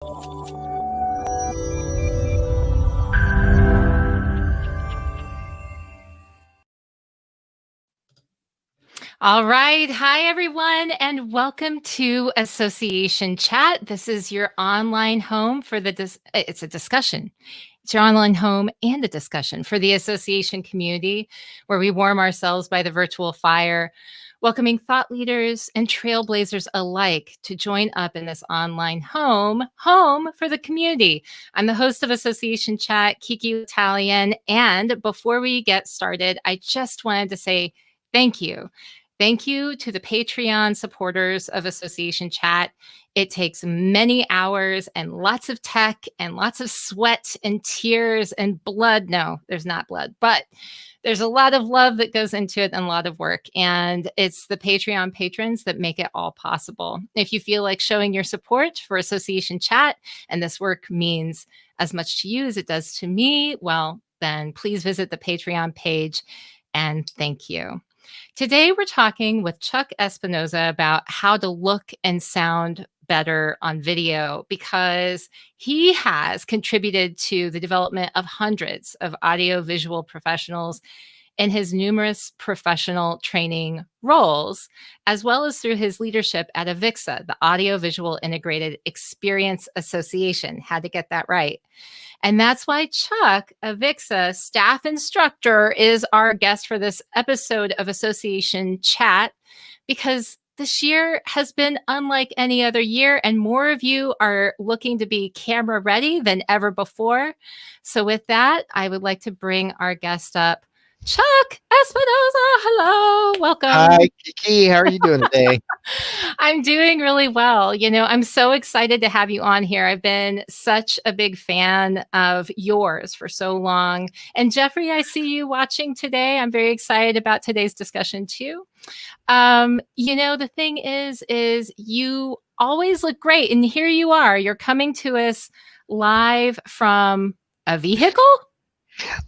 All right. Hi, everyone, and welcome to Association Chat. This is your online home for it's a discussion. It's your online home and a discussion for the association community, where we warm ourselves by the virtual fire, welcoming thought leaders and trailblazers alike to join up in this online home for the community. I'm the host of Association Chat, Kiki Italian, and before we get started, I just wanted to say thank you. Thank you to the Patreon supporters of Association Chat. It takes many hours and lots of tech and lots of sweat and tears and blood. No, there's not blood, but there's a lot of love that goes into it and a lot of work. And it's the Patreon patrons that make it all possible. If you feel like showing your support for Association Chat and this work means as much to you as it does to me, well, then please visit the Patreon page and thank you. Today, we're talking with Chuck Espinoza about how to look and sound better on video, because he has contributed to the development of hundreds of audiovisual professionals in his numerous professional training roles, as well as through his leadership at AVIXA, the Audiovisual Integrated Experience Association. Had to get that right. And that's why Chuck, AVIXA Staff Instructor, is our guest for this episode of Association Chat, because this year has been unlike any other year, and more of you are looking to be camera ready than ever before. So with that, I would like to bring our guest up, Chuck Espinoza. Hello, welcome. Hi, Kiki. How are you doing today? I'm doing really well. You know, I'm so excited to have you on here. I've been such a big fan of yours for so long. And Jeffrey, I see you watching today. I'm very excited about today's discussion too. You know, the thing is you always look great. And here you are. You're coming to us live from a vehicle?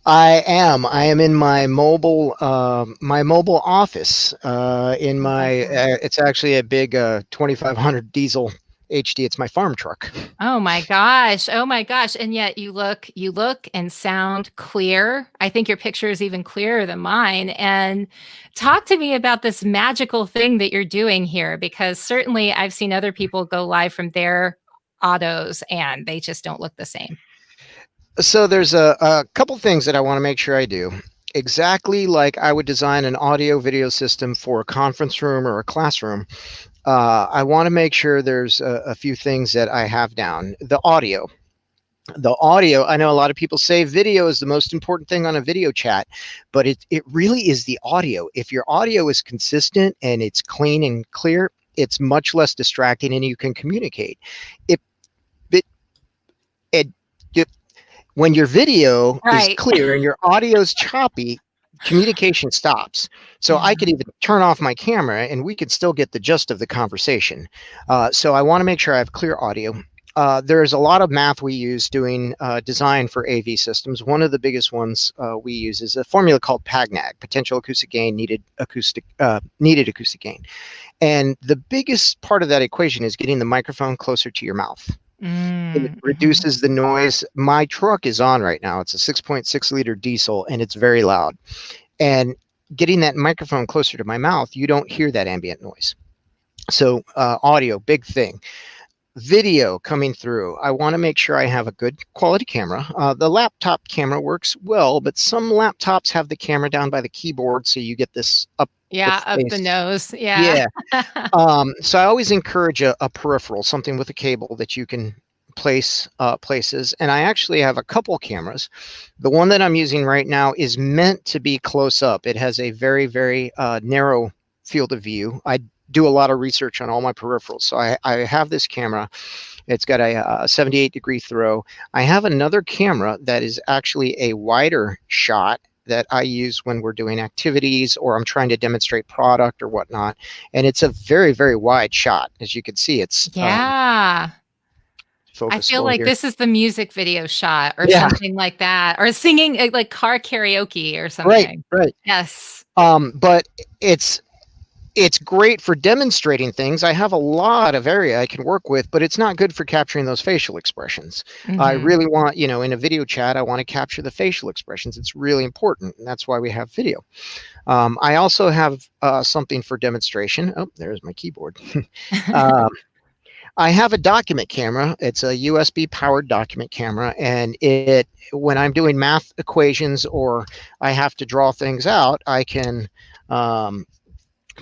I am in my mobile office. It's actually a big 2500 diesel HD. It's my farm truck. Oh my gosh! Oh my gosh! And yet you look and sound clear. I think your picture is even clearer than mine. And talk to me about this magical thing that you're doing here, because certainly I've seen other people go live from their autos and they just don't look the same. So there's a couple things that I want to make sure I do. Exactly like I would design an audio video system for a conference room or a classroom, I want to make sure there's a few things that I have down. The audio, I know a lot of people say video is the most important thing on a video chat, but it really is the audio. If your audio is consistent and it's clean and clear, it's much less distracting and you can communicate. When your video is clear and your audio is choppy, communication stops. So I could even turn off my camera and we could still get the gist of the conversation. So I want to make sure I have clear audio. There's a lot of math we use doing design for AV systems. One of the biggest ones we use is a formula called PAGNAG, potential acoustic gain, needed acoustic gain. And the biggest part of that equation is getting the microphone closer to your mouth. It reduces the noise. My truck is on right now. It's a 6.6 liter diesel and it's very loud. And getting that microphone closer to my mouth, you don't hear that ambient noise. So audio, big thing. Video coming through. I want to make sure I have a good quality camera. The laptop camera works well, but some laptops have the camera down by the keyboard, so you get this up. Yeah, up the nose. Yeah. So I always encourage a peripheral, something with a cable that you can place places. And I actually have a couple cameras. The one that I'm using right now is meant to be close up. It has a very, very narrow field of view. I do a lot of research on all my peripherals. So I have this camera. It's got a 78-degree throw. I have another camera that is actually a wider shot that I use when we're doing activities or I'm trying to demonstrate product or whatnot. And it's a very, very wide shot. As you can see, it's I feel like this is the music video shot or something like that, or singing like car karaoke or something. Right. Yes. But it's great for demonstrating things. I have a lot of area I can work with, but it's not good for capturing those facial expressions. I really want, in a video chat, I want to capture the facial expressions. It's really important, and that's why we have video. I also have something for demonstration. Oh, there's my keyboard. I have a document camera. It's a USB powered document camera, and when I'm doing math equations or I have to draw things out, I can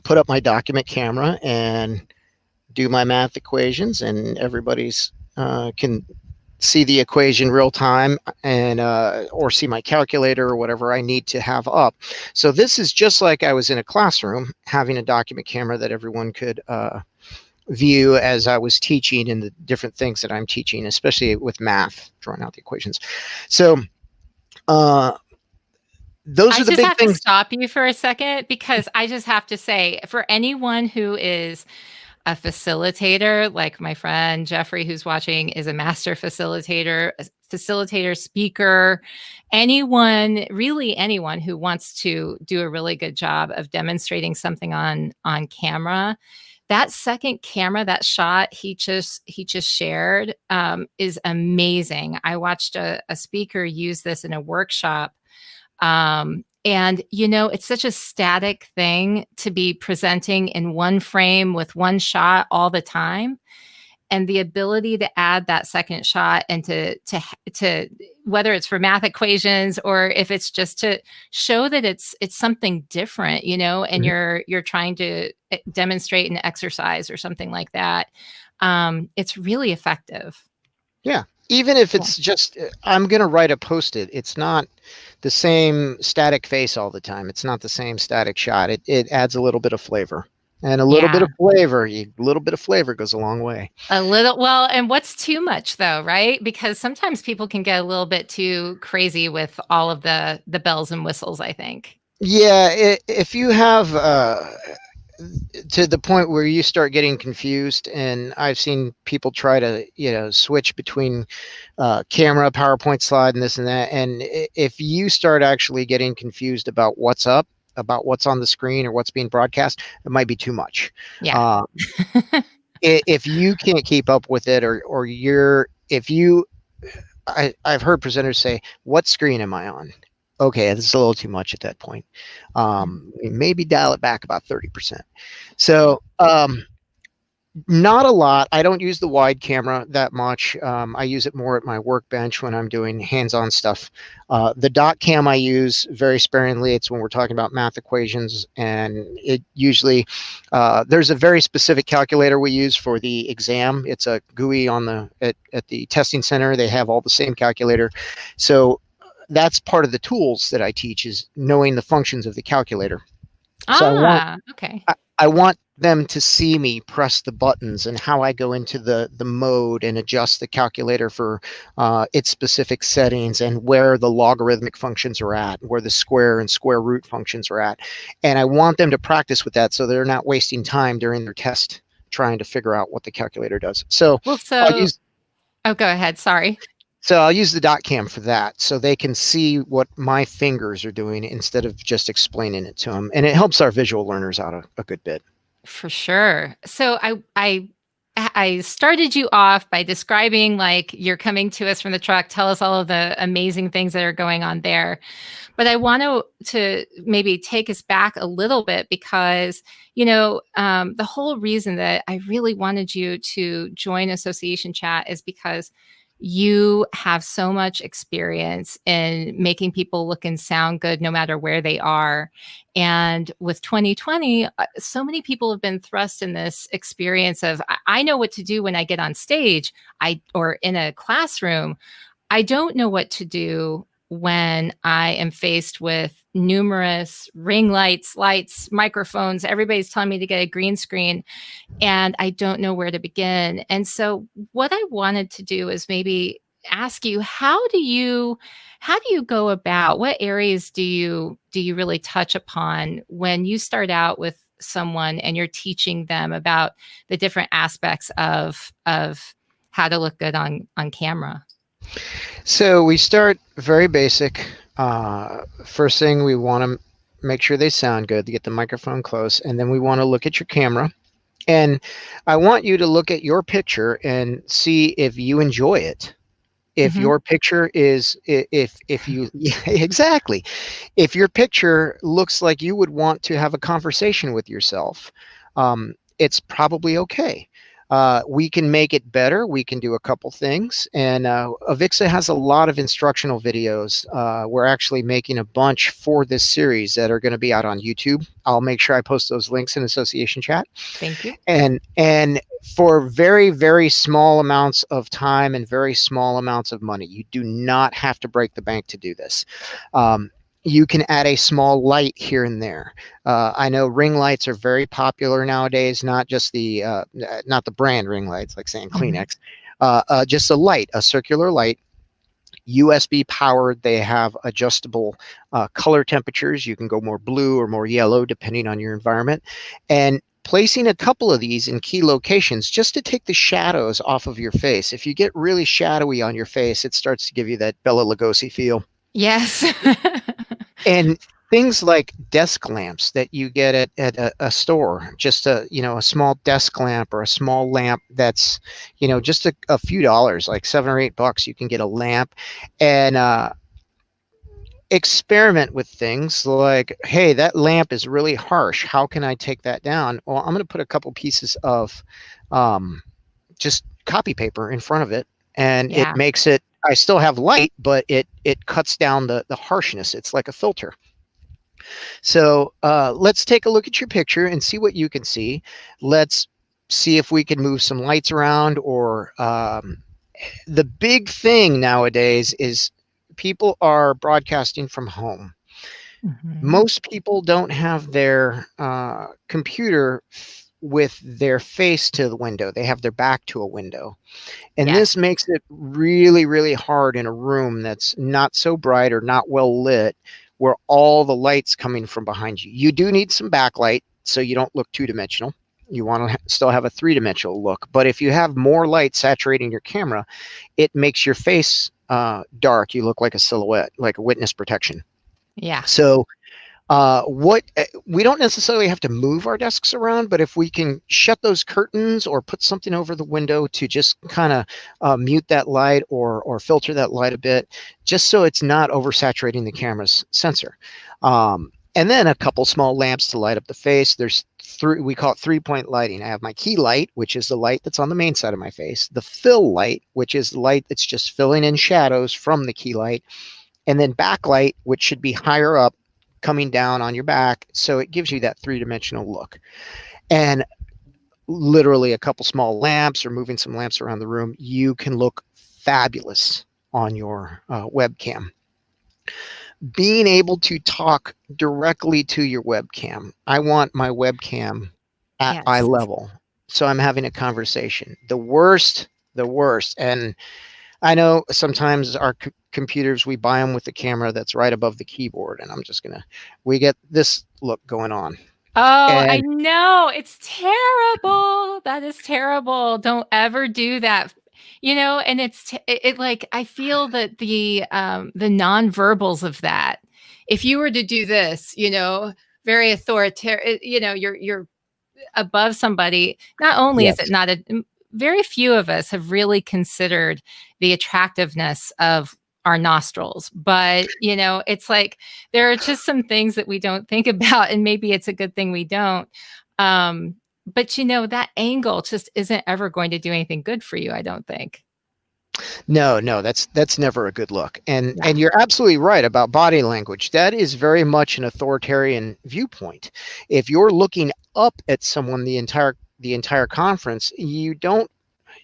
put up my document camera and do my math equations, and everybody's can see the equation real time, and or see my calculator or whatever I need to have up. So this is just like I was in a classroom having a document camera that everyone could view as I was teaching in the different things that I'm teaching, especially with math, drawing out the equations. So those are the big things. I just have to stop you for a second, because I just have to say, for anyone who is a facilitator, like my friend Jeffrey, who's watching, is a master facilitator, speaker, really anyone who wants to do a really good job of demonstrating something on camera, that second camera, that shot he just shared, is amazing. I watched a speaker use this in a workshop. And, it's such a static thing to be presenting in one frame with one shot all the time. And the ability to add that second shot and to whether it's for math equations or if it's just to show that it's something different, and you're trying to demonstrate an exercise or something like that. It's really effective. Yeah. Even if it's just, I'm going to write a Post-it. It's not the same static face all the time. It's not the same static shot. It adds a little bit of flavor. And a little bit of flavor goes a long way. And what's too much though, right? Because sometimes people can get a little bit too crazy with all of the bells and whistles, I think. Yeah, if you have to the point where you start getting confused, and I've seen people try to switch between camera, PowerPoint slide, and this and that, and if you start actually getting confused about what's up, about what's on the screen or what's being broadcast, it might be too much. Yeah. If you can't keep up with it, I've heard presenters say, "What screen am I on?" Okay, this is a little too much at that point. Maybe dial it back about 30%. So not a lot. I don't use the wide camera that much. I use it more at my workbench when I'm doing hands-on stuff. The dot cam I use very sparingly. It's when we're talking about math equations, and it usually there's a very specific calculator we use for the exam. It's a GUI at the testing center. They have all the same calculator. So that's part of the tools that I teach, is knowing the functions of the calculator. So I want them to see me press the buttons and how I go into the mode and adjust the calculator for its specific settings, and where the logarithmic functions are at, where the square and square root functions are at. And I want them to practice with that so they're not wasting time during their test trying to figure out what the calculator does. So, go ahead. Sorry. So I'll use the dot cam for that, so they can see what my fingers are doing instead of just explaining it to them. And it helps our visual learners out a good bit. For sure. So I started you off by describing, like, you're coming to us from the truck. Tell us all of the amazing things that are going on there. But I want to maybe take us back a little bit, because, the whole reason that I really wanted you to join Association Chat is because you have so much experience in making people look and sound good no matter where they are. And with 2020, so many people have been thrust in this experience of, I know what to do when I get on stage, or in a classroom. I don't know what to do when I am faced with numerous ring lights, microphones. Everybody's telling me to get a green screen, and I don't know where to begin. And so what I wanted to do is maybe ask you, how do you go about, what areas do you really touch upon when you start out with someone and you're teaching them about the different aspects of how to look good on camera? So we start very basic. First thing, we want make sure they sound good, to get the microphone close, and then we want to look at your camera. And I want you to look at your picture and see if you enjoy it. If your picture is, if you, yeah, exactly. If your picture looks like you would want to have a conversation with yourself, it's probably okay. We can make it better. We can do a couple things. And AVIXA has a lot of instructional videos. We're actually making a bunch for this series that are going to be out on YouTube. I'll make sure I post those links in association chat. Thank you. And for very, very small amounts of time and very small amounts of money, you do not have to break the bank to do this. You can add a small light here and there. I know ring lights are very popular nowadays, not just the not the brand ring lights, like saying Kleenex, just a light, a circular light, USB powered. They have adjustable color temperatures. You can go more blue or more yellow depending on your environment. And placing a couple of these in key locations just to take the shadows off of your face. If you get really shadowy on your face, it starts to give you that Bela Lugosi feel. Yes. And things like desk lamps that you get at a store, just a small desk lamp or a small lamp that's just a few dollars, like $7 or $8, you can get a lamp. And experiment with things like, hey, that lamp is really harsh, how can I take that down? Well, I'm going to put a couple pieces of just copy paper in front of it, and it makes it, I still have light, but it cuts down the harshness. It's like a filter. So let's take a look at your picture and see what you can see. Let's see if we can move some lights around. Or the big thing nowadays is people are broadcasting from home. Most people don't have their computer with their face to the window. They have their back to a window. And this makes it really, really hard in a room that's not so bright or not well lit, where all the light's coming from behind you. You do need some backlight so you don't look two-dimensional. You want to still have a three-dimensional look. But if you have more light saturating your camera, it makes your face dark. You look like a silhouette, like a witness protection. Yeah. So we don't necessarily have to move our desks around, but if we can shut those curtains or put something over the window to just kind of mute that light or filter that light a bit, just so it's not oversaturating the camera's sensor. And then a couple small lamps to light up the face. There's we call it 3-point lighting. I have my key light, which is the light that's on the main side of my face, the fill light, which is the light that's just filling in shadows from the key light, and then backlight, which should be higher up, coming down on your back, so it gives you that three-dimensional look. And literally a couple small lamps or moving some lamps around the room, you can look fabulous on your webcam. Being able to talk directly to your webcam. I want my webcam at eye level, so I'm having a conversation. The worst, and I know sometimes our computers, we buy them with the camera that's right above the keyboard, and we get this look going on. Oh, I know. It's terrible. That is terrible. Don't ever do that. And it's like, I feel that the nonverbals of that, if you were to do this, very authoritarian, you're above somebody. Not only is it not very few of us have really considered the attractiveness of our nostrils, but it's like there are just some things that we don't think about, and maybe it's a good thing we don't. But that angle just isn't ever going to do anything good for you, I don't think. No, that's never a good look. And you're absolutely right about body language. That is very much an authoritarian viewpoint. If you're looking up at someone the entire conference, you don't,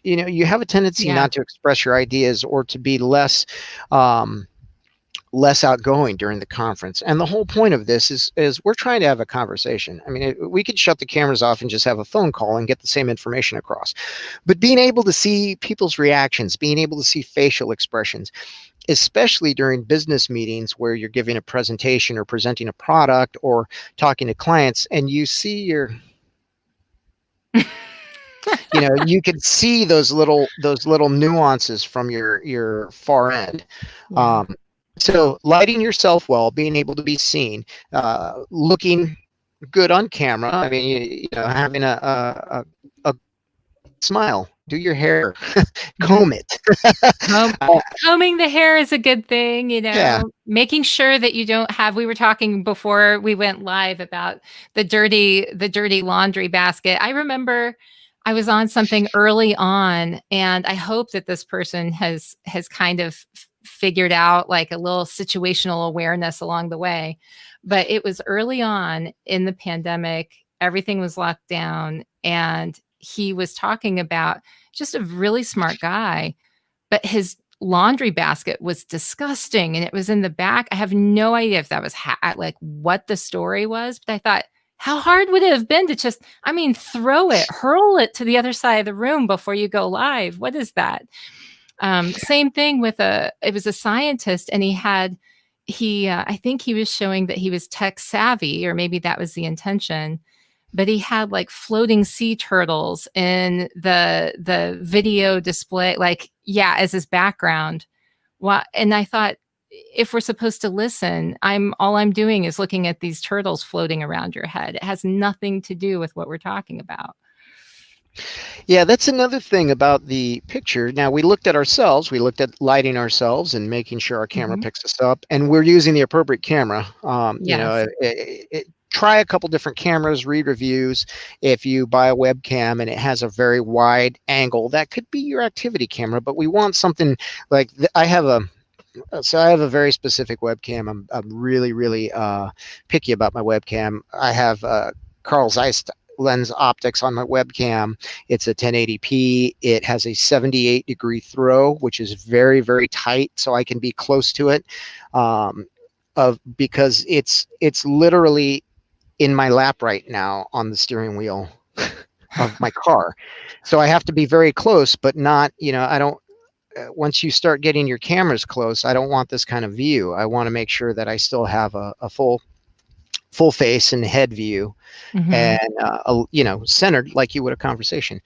you have a tendency not to express your ideas or to be less outgoing during the conference. And the whole point of this is we're trying to have a conversation. I mean, we could shut the cameras off and just have a phone call and get the same information across. But being able to see people's reactions, being able to see facial expressions, especially during business meetings where you're giving a presentation or presenting a product or talking to clients, and you see you can see those little nuances from your far end. So lighting yourself well, being able to be seen, looking good on camera. I mean, having a smile, do your hair, comb it. Combing the hair is a good thing, Yeah. making sure that you don't have, we were talking before we went live about the dirty laundry basket. I remember I was on something early on, and I hope that this person has kind of figured out like a little situational awareness along the way. But it was early on in the pandemic, everything was locked down, and he was talking about, just a really smart guy, but his laundry basket was disgusting, and it was in the back. I have no idea if that was like what the story was, but I thought, how hard would it have been to just, throw it, hurl it to the other side of the room before you go live? What is that? Same thing with it was a scientist, and I think he was showing that he was tech savvy, or maybe that was the intention, but he had like floating sea turtles in the video display, like, yeah, as his background. And I thought, if we're supposed to listen, all I'm doing is looking at these turtles floating around your head. It has nothing to do with what we're talking about. Yeah, that's another thing about the picture. Now, we looked at ourselves, we looked at lighting ourselves and making sure our camera picks us up, and we're using the appropriate camera. Yes. Try a couple different cameras, read reviews. If you buy a webcam and it has a very wide angle, that could be your activity camera, but we want something like I have a very specific webcam. I'm really, really picky about my webcam. I have Carl Zeiss lens optics on my webcam. It's a 1080p. It has a 78-degree throw, which is very, very tight, so I can be close to it. Because it's literally in my lap right now on the steering wheel of my car. So I have to be very close, but not, I don't, once you start getting your cameras close, I don't want this kind of view. I want to make sure that I still have a full face and head view, and, centered like you would a conversation.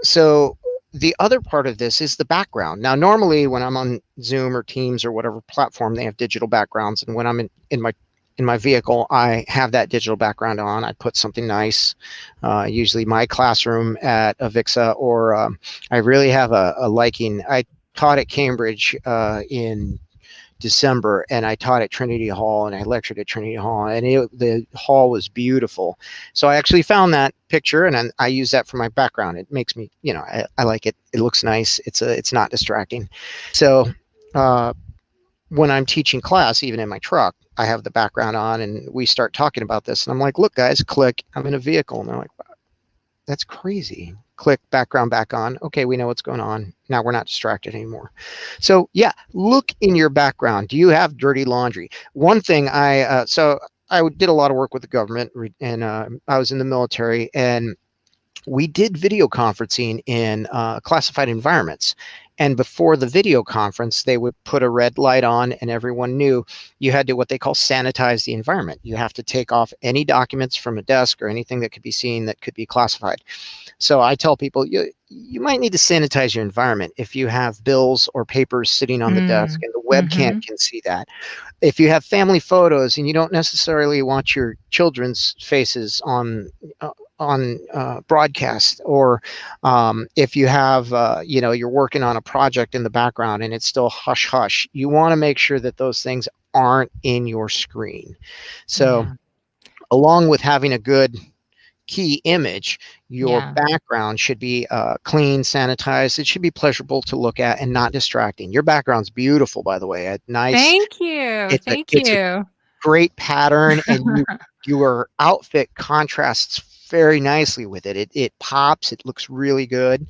So the other part of this is the background. Now, normally when I'm on Zoom or Teams or whatever platform, they have digital backgrounds. And when I'm in my vehicle, I have that digital background on. I put something nice, usually my classroom at AVIXA, or I really have a liking. I taught at Cambridge in December, and I taught at Trinity Hall, and I lectured at Trinity Hall, and the hall was beautiful. So I actually found that picture, and I use that for my background. It makes me, I like it. It looks nice. It's not distracting. So when I'm teaching class, even in my truck, I have the background on, and we start talking about this, and I'm like, look, guys, click, I'm in a vehicle. And they're like, wow, that's crazy. Click, background back on. Okay, we know what's going on. Now we're not distracted anymore. So yeah, look in your background. Do you have dirty laundry? One thing I did a lot of work with the government, and I was in the military, and we did video conferencing in classified environments. And before the video conference, they would put a red light on, and everyone knew you had to what they call sanitize the environment. You have to take off any documents from a desk or anything that could be seen that could be classified. So I tell people, you might need to sanitize your environment if you have bills or papers sitting on the desk and the webcam can see that. If you have family photos and you don't necessarily want your children's faces on broadcast, or if you have, you're working on a project in the background and it's still hush hush, you want to make sure that those things aren't in your screen. So along with having a good key image, your background should be clean, sanitized. It should be pleasurable to look at and not distracting. Your background's beautiful, by the way. Nice. Thank you. Thank you. It's a great pattern, and your outfit contrasts very nicely with it. It pops. It looks really good.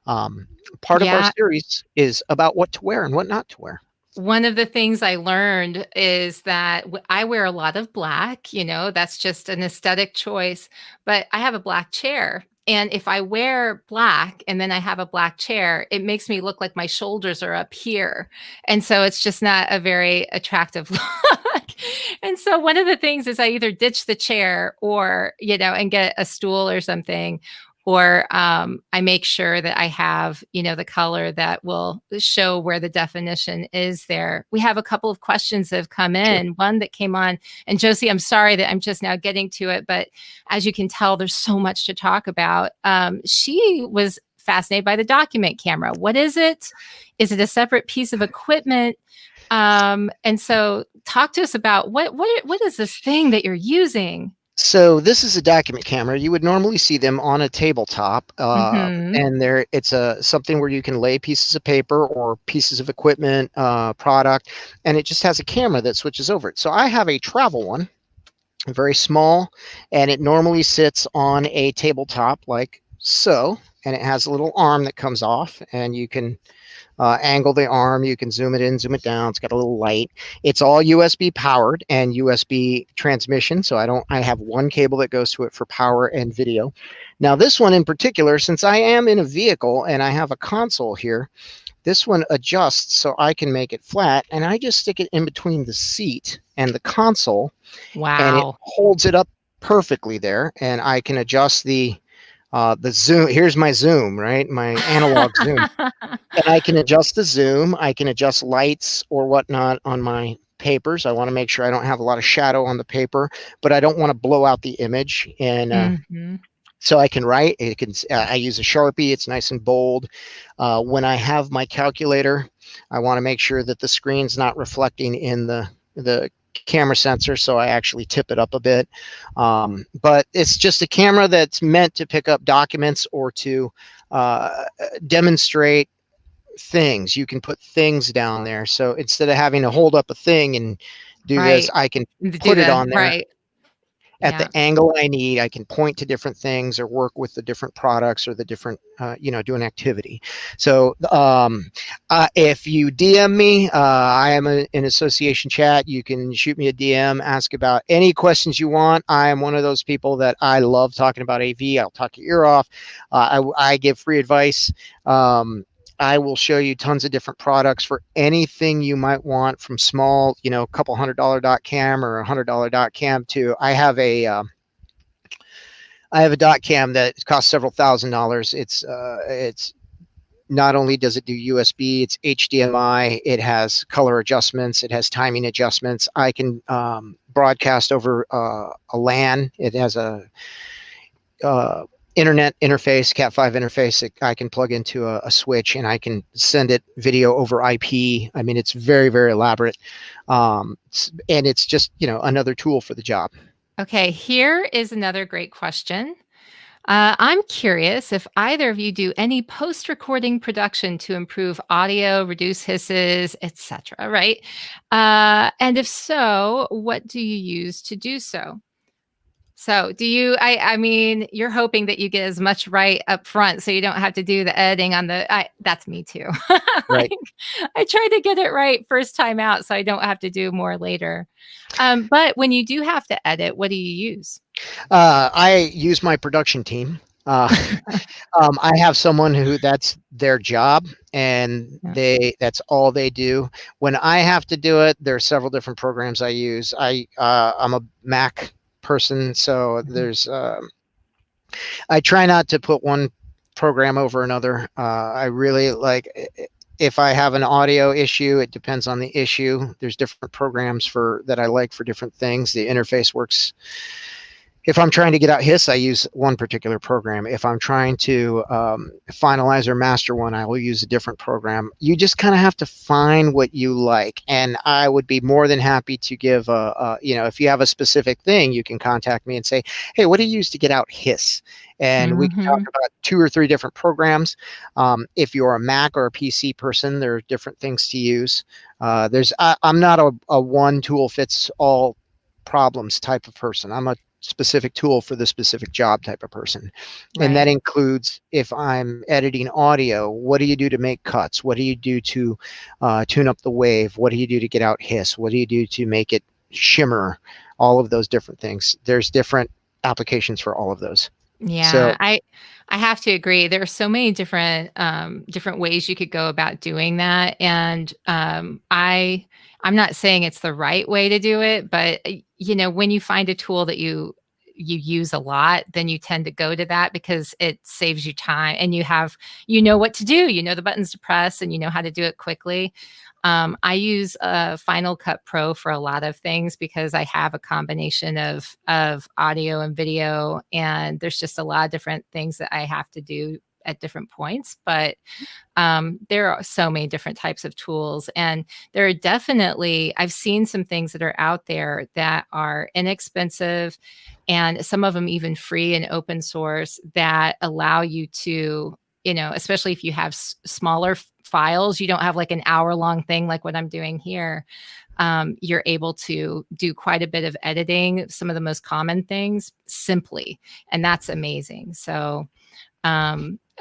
Part of our series is about what to wear and what not to wear. One of the things I learned is that I wear a lot of black, that's just an aesthetic choice, but I have a black chair. And if I wear black and then I have a black chair, it makes me look like my shoulders are up here. And so it's just not a very attractive look. And so one of the things is I either ditch the chair or, and get a stool or something, or I make sure that I have, the color that will show where the definition is there. We have a couple of questions that have come in. Sure. One that came on, and Josie, I'm sorry that I'm just now getting to it, but as you can tell, there's so much to talk about. She was fascinated by the document camera. What is it? Is it a separate piece of equipment? And so talk to us about what is this thing that you're using? So this is a document camera. You would normally see them on a tabletop, and it's something where you can lay pieces of paper or pieces of equipment, product, and it just has a camera that switches over it. So I have a travel one, very small, and it normally sits on a tabletop like so, and it has a little arm that comes off, and you can angle the arm, you can zoom it in, zoom it down. It's got a little light. It's all USB powered and USB transmission. So I have one cable that goes to it for power and video. Now this one in particular, since I am in a vehicle and I have a console here, this one adjusts so I can make it flat, and I just stick it in between the seat and the console. Wow. And it holds it up perfectly there, and I can adjust the zoom. Here's my zoom, right? My analog zoom. And I can adjust the zoom. I can adjust lights or whatnot on my papers. I want to make sure I don't have a lot of shadow on the paper, but I don't want to blow out the image. And so I can write. I use a Sharpie. It's nice and bold. When I have my calculator, I want to make sure that the screen's not reflecting in the camera sensor, so I actually tip it up a bit. But it's just a camera that's meant to pick up documents or to demonstrate things. You can put things down there. So instead of having to hold up a thing and do this, I can put it on there at the angle I need. I can point to different things or work with the different products or the different, do an activity. So if you DM me, I am in association chat. You can shoot me a DM, ask about any questions you want. I am one of those people that I love talking about AV. I'll talk your ear off. I give free advice. I will show you tons of different products for anything you might want, from small, couple $100 dot cam or $100 dot cam to I have a dot cam that costs several $1,000s. It's not only does it do USB, it's HDMI. It has color adjustments. It has timing adjustments. I can broadcast over a LAN. It has a internet interface, Cat5 interface. I can plug into a switch and I can send it video over IP. I mean, it's very, very elaborate. And it's just, another tool for the job. Okay, here is another great question. I'm curious if either of you do any post-recording production to improve audio, reduce hisses, etc., right? And if so, what do you use to do so? So do you, I mean, you're hoping that you get as much right up front so you don't have to do the editing on that's me too. Right. I try to get it right first time out so I don't have to do more later. But when you do have to edit, what do you use? I use my production team. I have someone who that's their job, and that's all they do. When I have to do it, there are several different programs I use. I'm a Mac person, so there's I try not to put one program over another. I really like, if I have an audio issue, it depends on the issue. There's different programs that I like for different things. The interface works. If I'm trying to get out hiss, I use one particular program. If I'm trying to finalize or master one, I will use a different program. You just kind of have to find what you like. And I would be more than happy to give if you have a specific thing, you can contact me and say, hey, what do you use to get out hiss? And we can talk about 2 or 3 different programs. If you're a Mac or a PC person, there are different things to use. I'm not a one tool fits all problems type of person. I'm a specific tool for the specific job type of person. Right. And that includes, if I'm editing audio, what do you do to make cuts? What do you do to tune up the wave? What do you do to get out hiss? What do you do to make it shimmer? All of those different things. There's different applications for all of those. Yeah, so, I have to agree. There are so many different ways you could go about doing that. And I'm not saying it's the right way to do it, but when you find a tool that you use a lot, then you tend to go to that because it saves you time, and you know what to do. You know the buttons to press, and you know how to do it quickly. I use Final Cut Pro for a lot of things because I have a combination of audio and video, and there's just a lot of different things that I have to do at different points. But there are so many different types of tools, and there are definitely, I've seen some things that are out there that are inexpensive, and some of them even free and open source, that allow you to, especially if you have smaller files, you don't have like an hour-long thing like what I'm doing here. You're able to do quite a bit of editing, some of the most common things simply, and that's amazing. So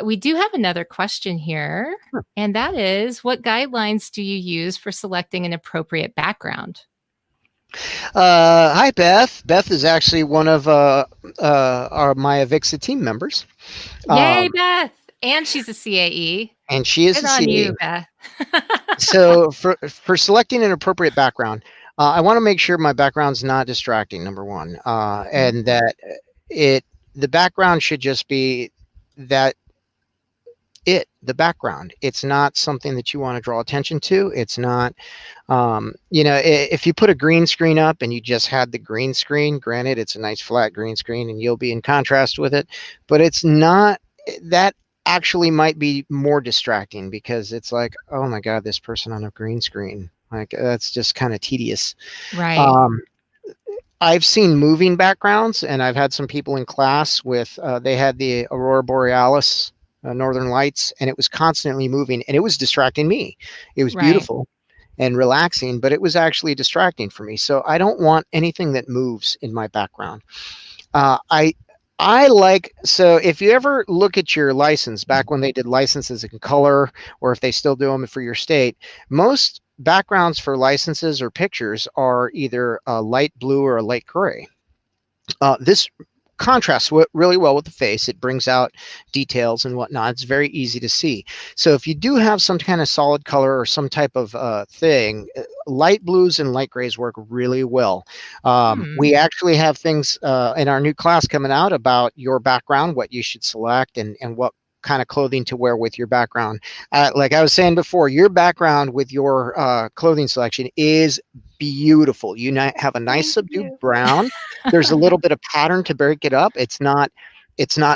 we do have another question here, and that is, what guidelines do you use for selecting an appropriate background? Hi, Beth. Beth is actually one of my AVIXA team members. Yay, Beth! And she's a CAE. And she is Good a on CAE. you, Beth. So for selecting an appropriate background, I want to make sure my background's not distracting, number one, and that the background should just be the background. It's not something that you want to draw attention to. It's not, if you put a green screen up and you just had the green screen, granted, it's a nice flat green screen and you'll be in contrast with it, but it's not, that actually might be more distracting because it's like, oh my God, this person on a green screen, like that's just kind of tedious. Right. I've seen moving backgrounds, and I've had some people in class with, they had the Aurora Borealis, Northern Lights, and it was constantly moving, and it was distracting me. It was beautiful and relaxing, but it was actually distracting for me. So I don't want anything that moves in my background. So if you ever look at your license, back when they did licenses in color, or if they still do them for your state, most backgrounds for licenses or pictures are either a light blue or a light gray. This contrasts really well with the face. It brings out details and whatnot. It's very easy to see. So if you do have some kind of solid color or some type of thing, light blues and light grays work really well. We actually have things in our new class coming out about your background, what you should select, and what kind of clothing to wear with your background. Like I was saying before, your background with your clothing selection is beautiful. You have a nice subdued brown. There's a little bit of pattern to break it up. It's not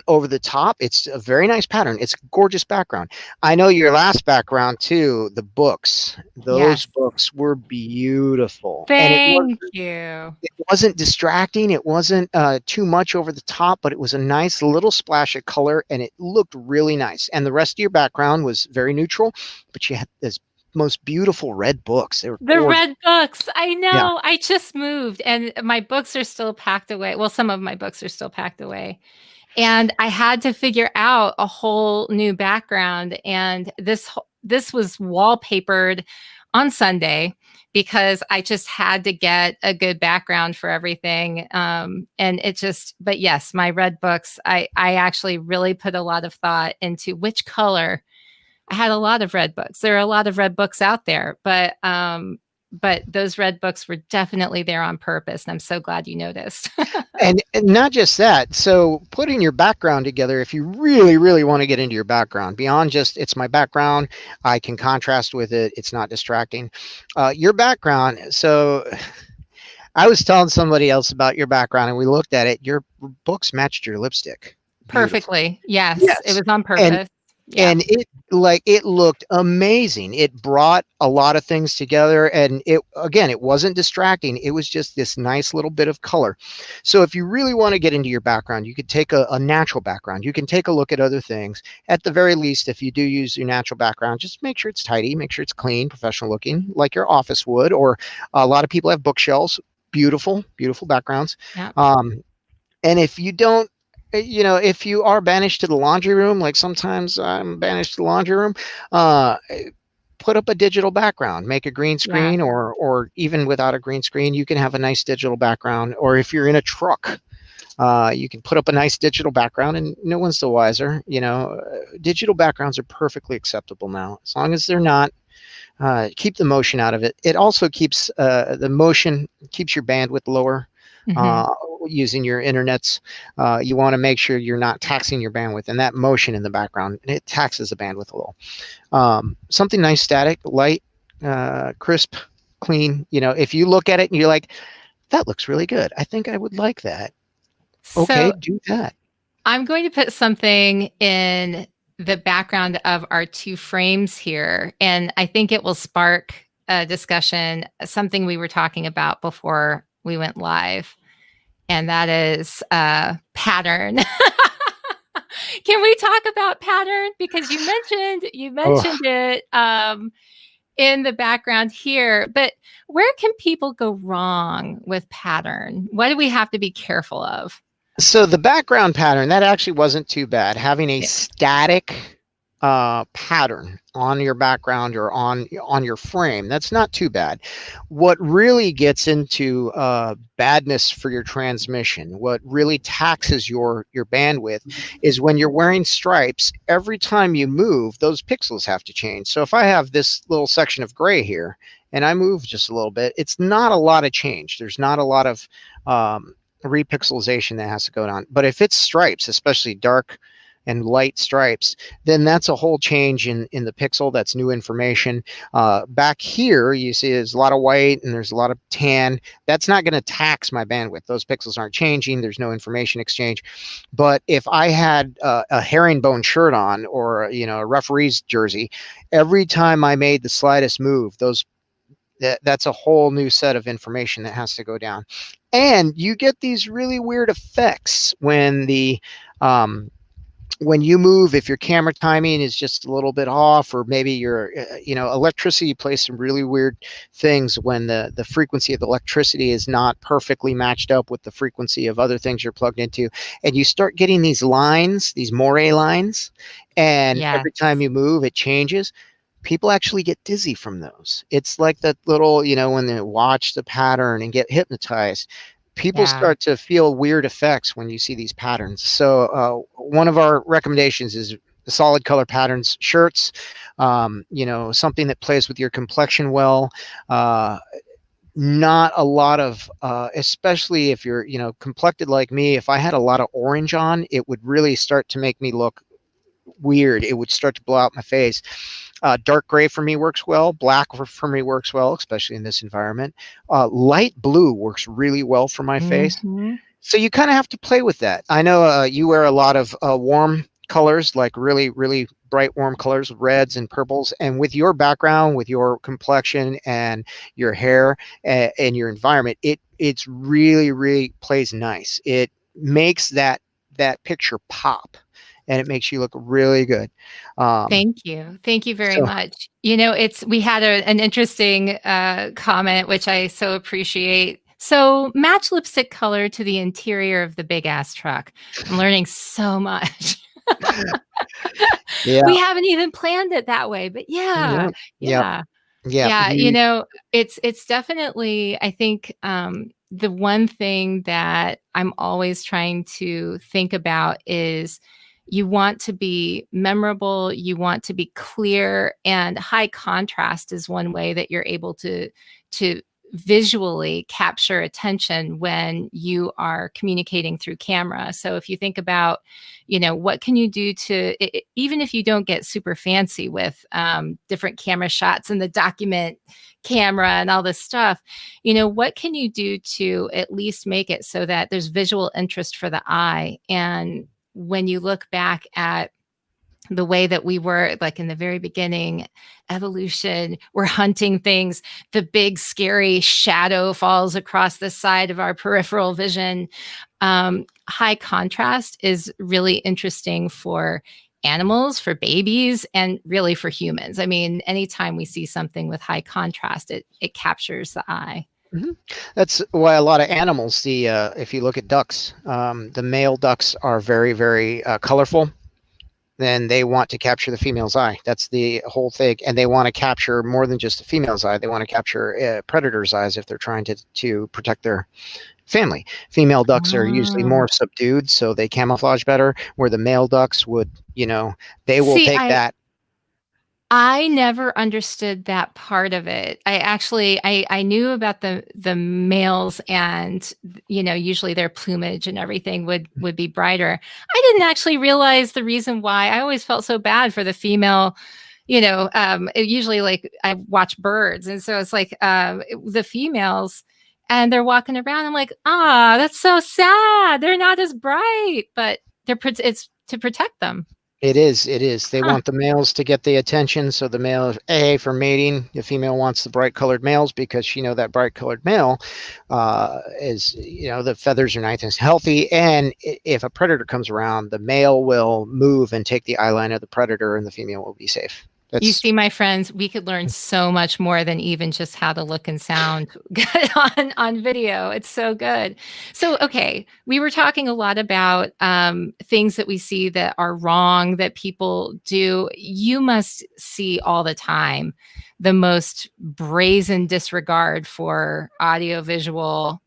over the top. It's a very nice pattern. It's a gorgeous background. I know your last background too, the books. Those books were beautiful. Thank you. It wasn't distracting. It wasn't too much over the top, but it was a nice little splash of color, and it looked really nice. And the rest of your background was very neutral, but you had this most beautiful red books. They were gorgeous. Red books. I know. Yeah. I just moved, and my books are still packed away. Well, some of my books are still packed away. And I had to figure out a whole new background. And this was wallpapered on Sunday because I just had to get a good background for everything. But yes, my red books, I actually really put a lot of thought into which color. I had a lot of red books. There are a lot of red books out there, but those red books were definitely there on purpose. And I'm so glad you noticed. and not just that. So putting your background together, if you really, really want to get into your background, beyond just, it's my background, I can contrast with it, it's not distracting. Your background, so I was telling somebody else about your background, and we looked at it. Your books matched your lipstick perfectly. Yes, it was on purpose. And it looked amazing. It brought a lot of things together, and it wasn't distracting. It was just this nice little bit of color. So if you really want to get into your background, you could take a natural background. You can take a look at other things. At the very least, if you do use your natural background, just make sure it's tidy, make sure it's clean, professional looking, like your office would, or a lot of people have bookshelves, beautiful, beautiful backgrounds. Yeah. And if you don't, if you are banished to the laundry room, like sometimes I'm banished to the laundry room, put up a digital background, make a green screen, or even without a green screen, you can have a nice digital background. Or if you're in a truck, you can put up a nice digital background, and no one's the wiser. Digital backgrounds are perfectly acceptable now, as long as they're not. Keep the motion out of it. It also keeps the motion keeps your bandwidth lower. using your internets. You want to make sure you're not taxing your bandwidth, and that motion in the background, it taxes the bandwidth a little. Something nice, static, light, crisp, clean. If you look at it and you're like, that looks really good, I think I would like that. Okay, So do that. I'm going to put something in the background of our two frames here, and I think it will spark a discussion, something we were talking about before we went live, and that is pattern. Can we talk about pattern? Because you mentioned it in the background here, but where can people go wrong with pattern? What do we have to be careful of? So the background pattern, that actually wasn't too bad. Having a static pattern on your background or on your frame, that's not too bad. What really gets into badness for your transmission, what really taxes your bandwidth, is when you're wearing stripes. Every time you move, those pixels have to change. So if I have this little section of gray here and I move just a little bit, it's not a lot of change. There's not a lot of repixelization that has to go on. But if it's stripes, especially dark and light stripes, then that's a whole change in the pixel. That's new information. Back here, you see there's a lot of white and there's a lot of tan. That's not going to tax my bandwidth. Those pixels aren't changing. There's no information exchange. But if I had a herringbone shirt on, or a referee's jersey, every time I made the slightest move, that's a whole new set of information that has to go down. And you get these really weird effects when when you move, if your camera timing is just a little bit off, or maybe your electricity plays some really weird things when the frequency of the electricity is not perfectly matched up with the frequency of other things you're plugged into, and you start getting these lines, these moire lines, and every time you move it changes. People actually get dizzy from those. It's like that little, when they watch the pattern and get hypnotized, people start to feel weird effects when you see these patterns. So one of our recommendations is the solid color patterns, shirts, something that plays with your complexion well. Not a lot of, especially if you're, complected like me, if I had a lot of orange on, it would really start to make me look weird. It would start to blow out my face. Dark gray for me works well. Black for me works well, especially in this environment. Light blue works really well for my face. So you kind of have to play with that. I know you wear a lot of warm colors, like really, really bright warm colors, reds and purples. And with your background, with your complexion and your hair and your environment, it's really, really plays nice. It makes that picture pop, and it makes you look really good. Thank you. Thank you very much. We had an interesting comment, which I so appreciate. So match lipstick color to the interior of the big ass truck. I'm learning so much. Yeah. We haven't even planned it that way, but yeah. It's definitely, I think, the one thing that I'm always trying to think about is you want to be memorable, you want to be clear, and high contrast is one way that you're able to visually capture attention when you are communicating through camera. So if you think about, what can you do to, even if you don't get super fancy with different camera shots and the document camera and all this stuff, what can you do to at least make it so that there's visual interest for the eye? And when you look back at the way that we were, like in the very beginning, evolution, we're hunting things, the big scary shadow falls across the side of our peripheral vision. High contrast is really interesting for animals, for babies, and really for humans. I mean, anytime we see something with high contrast, it captures the eye. That's why a lot of animals see, if you look at ducks, the male ducks are very, very colorful. Then they want to capture the female's eye. That's the whole thing. And they want to capture more than just the female's eye. They want to capture predators' eyes if they're trying to protect their family. Female ducks are usually more subdued, so they camouflage better, where the male ducks would, they will take that. I never understood that part of it. I knew about the males, and usually their plumage and everything would be brighter. I didn't actually realize the reason why. I always felt so bad for the female. Usually, like, I watch birds, and so it's like the females, and they're walking around. I'm like, that's so sad. They're not as bright, but it's to protect them. It is. It is. They Huh. want the males to get the attention. So the male, A, for mating. The female wants the bright colored males because that bright colored male is, the feathers are nice and healthy. And if a predator comes around, the male will move and take the eye line of the predator, and the female will be safe. You That's see, my friends, we could learn so much more than even just how to look and sound on video. It's so good. So, okay, we were talking a lot about things that we see that are wrong that people do. You must see all the time the most brazen disregard for audiovisual,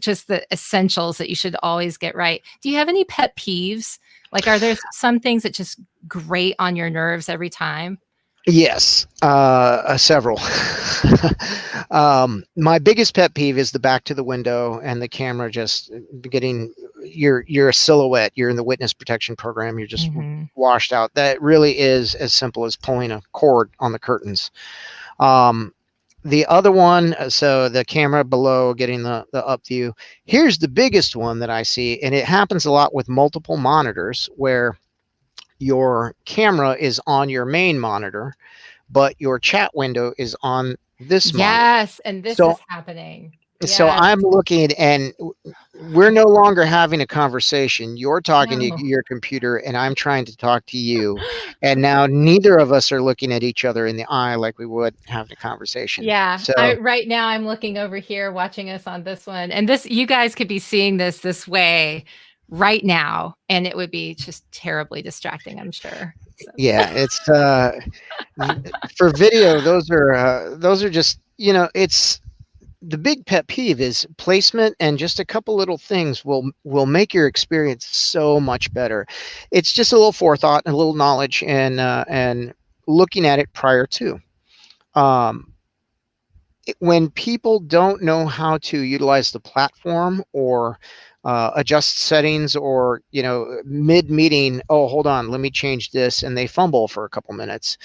just the essentials that you should always get right. Do you have any pet peeves? Like, are there some things that just grate on your nerves every time? Yes, several. My biggest pet peeve is the back to the window and the camera just getting, you're a silhouette. You're in the witness protection program. You're just washed out. That really is as simple as pulling a cord on the curtains. The other one, so the camera below getting the up view. Here's the biggest one that I see, and it happens a lot with multiple monitors where your camera is on your main monitor, but your chat window is on this monitor. Yes, and this is happening. So Yes. I'm looking, and we're no longer having a conversation. You're talking to your computer, and I'm trying to talk to you. And now neither of us are looking at each other in the eye like we would have a conversation. Yeah. So Right now I'm looking over here watching us on this one. And you guys could be seeing this way right now, and it would be just terribly distracting, I'm sure. So. Yeah, it's for video, those are just, it's the big pet peeve is placement, and just a couple little things will make your experience so much better. It's just a little forethought and a little knowledge, and looking at it prior to. When people don't know how to utilize the platform or adjust settings, or mid meeting, oh, hold on, let me change this, and they fumble for a couple minutes.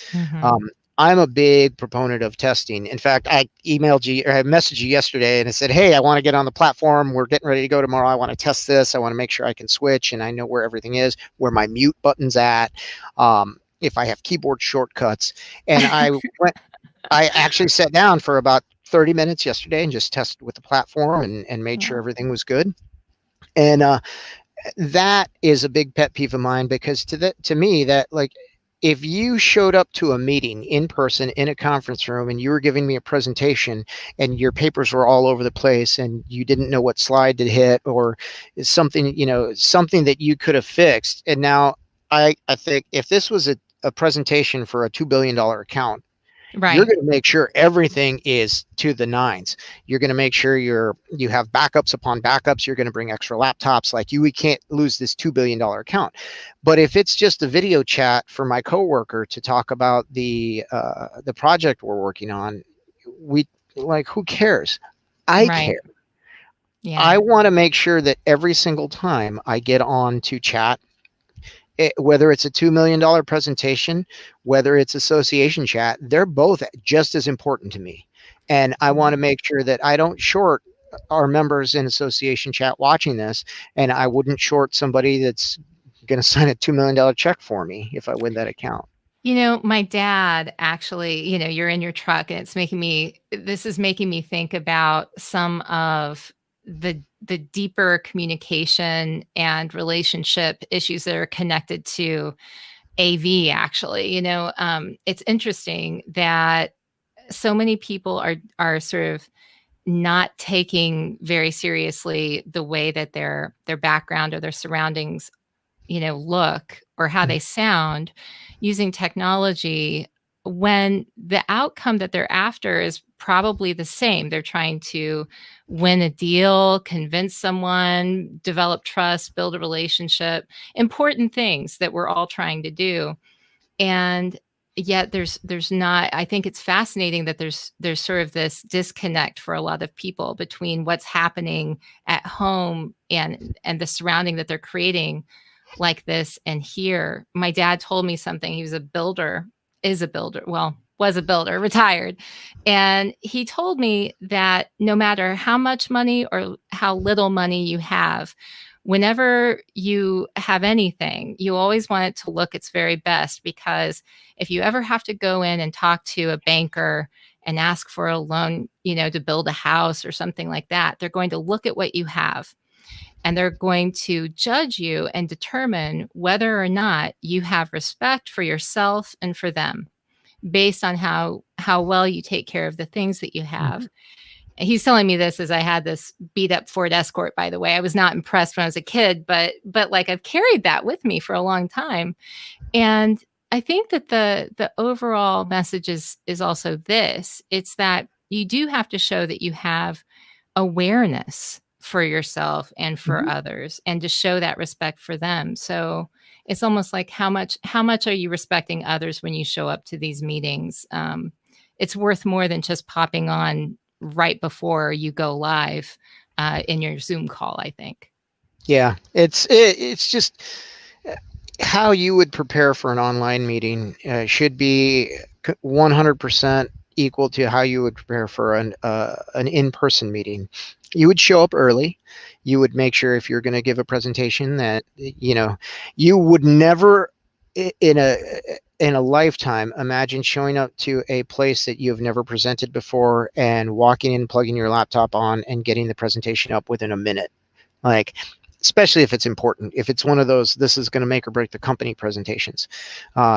I'm a big proponent of testing. In fact, I emailed you, or I messaged you yesterday, and I said, hey, I want to get on the platform. We're getting ready to go tomorrow. I want to test this. I want to make sure I can switch, and I know where everything is, where my mute button's at, if I have keyboard shortcuts. And I actually sat down for about 30 minutes yesterday and just tested with the platform and made sure everything was good. And that is a big pet peeve of mine, because to me, that, like, if you showed up to a meeting in person in a conference room and you were giving me a presentation and your papers were all over the place and you didn't know what slide to hit, or something, something that you could have fixed. And now I think if this was a presentation for a $2 billion account, Right. You're going to make sure everything is to the nines. You're going to make sure you have backups upon backups. You're going to bring extra laptops. Like, we can't lose this $2 billion account. But if it's just a video chat for my coworker to talk about the project we're working on, who cares? I care. Yeah. I want to make sure that every single time I get on to chat, whether it's a $2 million presentation, whether it's association chat, they're both just as important to me. And I want to make sure that I don't short our members in association chat watching this, and I wouldn't short somebody that's going to sign a $2 million check for me if I win that account. My dad actually, you're in your truck, and this is making me think about some of the deeper communication and relationship issues that are connected to AV, actually. It's interesting that so many people are sort of not taking very seriously the way that their background or their surroundings, look, or how they sound using technology, when the outcome that they're after is probably the same. They're trying to win a deal, convince someone, develop trust, build a relationship, important things that we're all trying to do. And yet there's not. I think it's fascinating that there's sort of this disconnect for a lot of people between what's happening at home and the surrounding that they're creating like this and here. My dad told me something. He was a builder, is a builder, well, was a builder, retired. And he told me that no matter how much money or how little money you have, whenever you have anything, you always want it to look its very best, because if you ever have to go in and talk to a banker and ask for a loan, to build a house or something like that, they're going to look at what you have and they're going to judge you and determine whether or not you have respect for yourself and for them based on how well you take care of the things that you have. He's telling me this as I had this beat up Ford Escort, by the way. I was not impressed when I was a kid, but like I've carried that with me for a long time. And I think that the overall message is also this. It's that you do have to show that you have awareness for yourself and for others, and to show that respect for them. So it's almost like how much are you respecting others when you show up to these meetings? It's worth more than just popping on right before you go live in your Zoom call, I think. Yeah, it's just how you would prepare for an online meeting should be 100% equal to how you would prepare for an in-person meeting. You would show up early. You would make sure, if you're going to give a presentation, that you would never in a lifetime imagine showing up to a place that you've never presented before and walking in, plugging your laptop on, and getting the presentation up within a minute. Like, especially if it's important, if it's one of those, this is going to make or break the company presentations.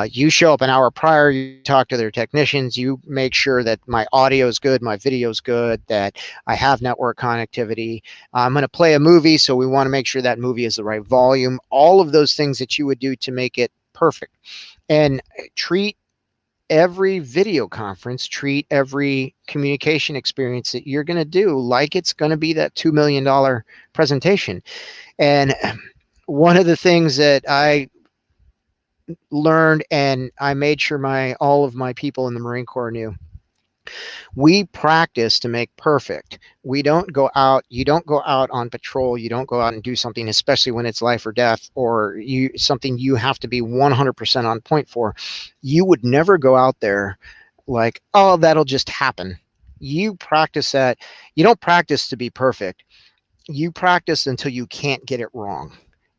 You show up an hour prior, you talk to their technicians, you make sure that my audio is good, my video is good, that I have network connectivity. I'm going to play a movie, so we want to make sure that movie is the right volume. All of those things that you would do to make it perfect. And treat every video conference, treat every communication experience that you're going to do like it's going to be that $2 million presentation. And one of the things that I learned, and I made sure all of my people in the Marine Corps knew, we practice to make perfect. We don't go out, you don't go out on patrol, you don't go out and do something, especially when it's life or death, or something you have to be 100% on point for. You would never go out there like, oh, that'll just happen. You practice that. You don't practice to be perfect. You practice until you can't get it wrong.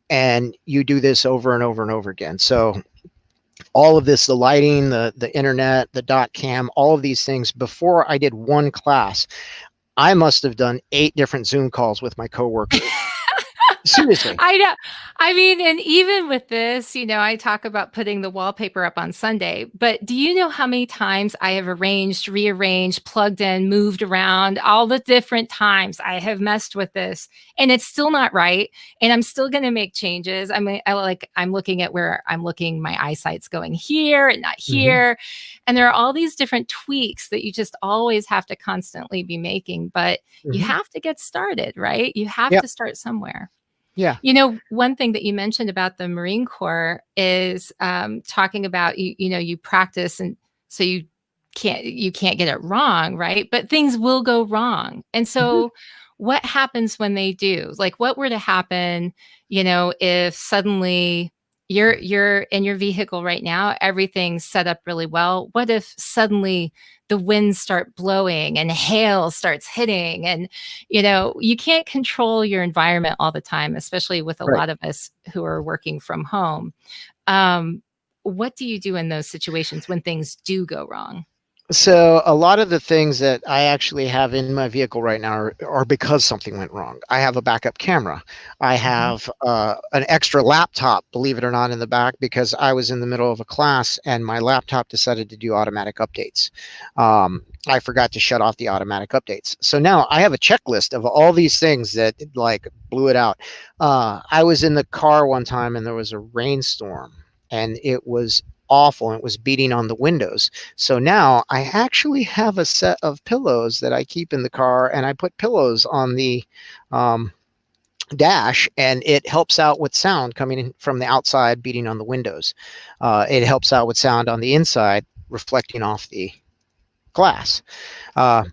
And you do this over and over and over again. So all of this, the lighting, the internet, the dot cam, all of these things, before I did one class, I must have done 8 different Zoom calls with my coworkers. Seriously. I know. I mean, and even with this, I talk about putting the wallpaper up on Sunday, but do you know how many times I have arranged, rearranged, plugged in, moved around, all the different times I have messed with this, and it's still not right. And I'm still going to make changes. I mean, I'm looking at where I'm looking, my eyesight's going here and not here. And there are all these different tweaks that you just always have to constantly be making, but you have to get started, right? You have to start somewhere. Yeah. One thing that you mentioned about the Marine Corps is talking about, you practice, and so you can't get it wrong, right? But things will go wrong. And so what happens when they do? Like, what were to happen, if suddenly you're in your vehicle right now, everything's set up really well. What if suddenly the winds start blowing and hail starts hitting, and you can't control your environment all the time, especially with a lot of us who are working from home. What do you do in those situations when things do go wrong? So a lot of the things that I actually have in my vehicle right now are because something went wrong. I have a backup camera. I have an extra laptop, believe it or not, in the back, because I was in the middle of a class and my laptop decided to do automatic updates. I forgot to shut off the automatic updates. So now I have a checklist of all these things that like blew it out. I was in the car one time and there was a rainstorm and it was awful, and it was beating on the windows. So now I actually have a set of pillows that I keep in the car, and I put pillows on the dash, and it helps out with sound coming in from the outside beating on the windows. It helps out with sound on the inside reflecting off the glass. My